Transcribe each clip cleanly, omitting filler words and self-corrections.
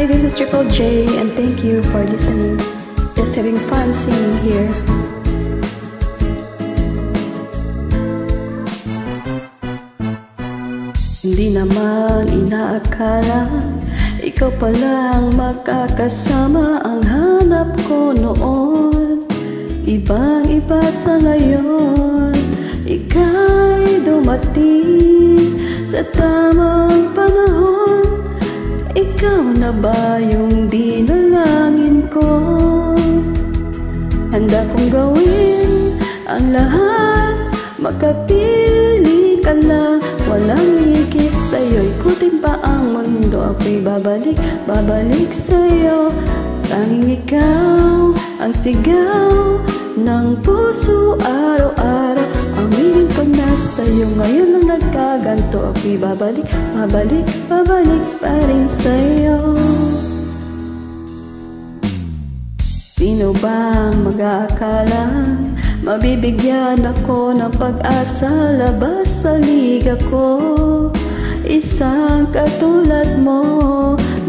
Hi, this is Triple J, and thank you for listening. Just having fun singing here. Hindi naman inaakala ikaw palang makakasama ang hanap ko noon. Ibang-iba sa ngayon, ika'y dumating sa tamang panahon. Ikaw na ba yung dinalangin ko? Handa kong gawin ang lahat, makapili ka lang. Walang higit sa'yo, ikutin pa ang mundo. Ako'y babalik, babalik sa'yo. Tanging ikaw ang sigaw ng puso araw-araw. Aminin ko na sa'yo, ngayon lang nagkaganto. Ako'y babalik, babalik, babalik pa rin sa'yo. Sino bang mag-aakala mabibigyan ako ng pag-asa labas sa liga ko? Isang katulad mo,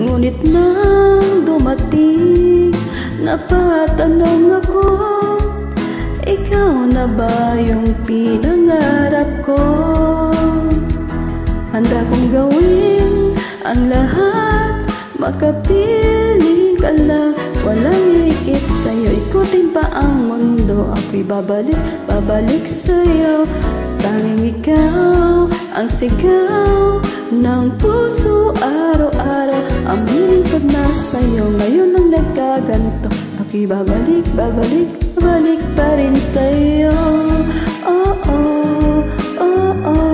ngunit nang dumating, napatanong ako, ikaw na ba yung pinangarap ko? Handa kong gawin ang lahat, makapili ka lang. Walang higit sa'yo, ikutin pa ang mundo. Ako'y babalik, babalik sa'yo. Tanging ikaw ang sigaw ng puso araw-araw. Aminin ko na sa'yo, ngayon lang nagkaganto. Ako'y babalik, babalik, babalik pa rin sa'yo. Oh, oh, oh, oh.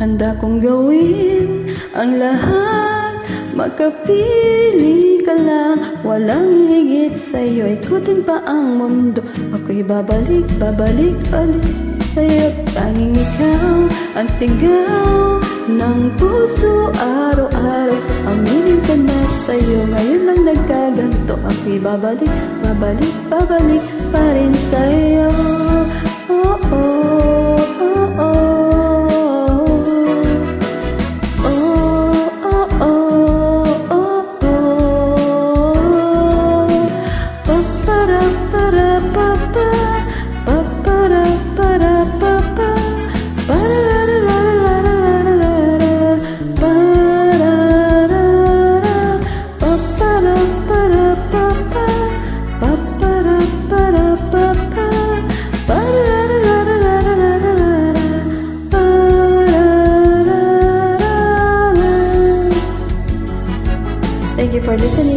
Handa kong gawin ang lahat, makapili ka lang. Walang higit sa'yo, ikutin pa ang mundo. Ako'y babalik, babalik, balik sa'yo. Tanging ikaw ang sigaw ng puso araw-araw. Aminin ko na sa'yo, ngayon lang nagkaganto. Ako'y babalik, babalik, babalik pa rin sa'yo. Oh, oh, oh, oh. Thank you for listening.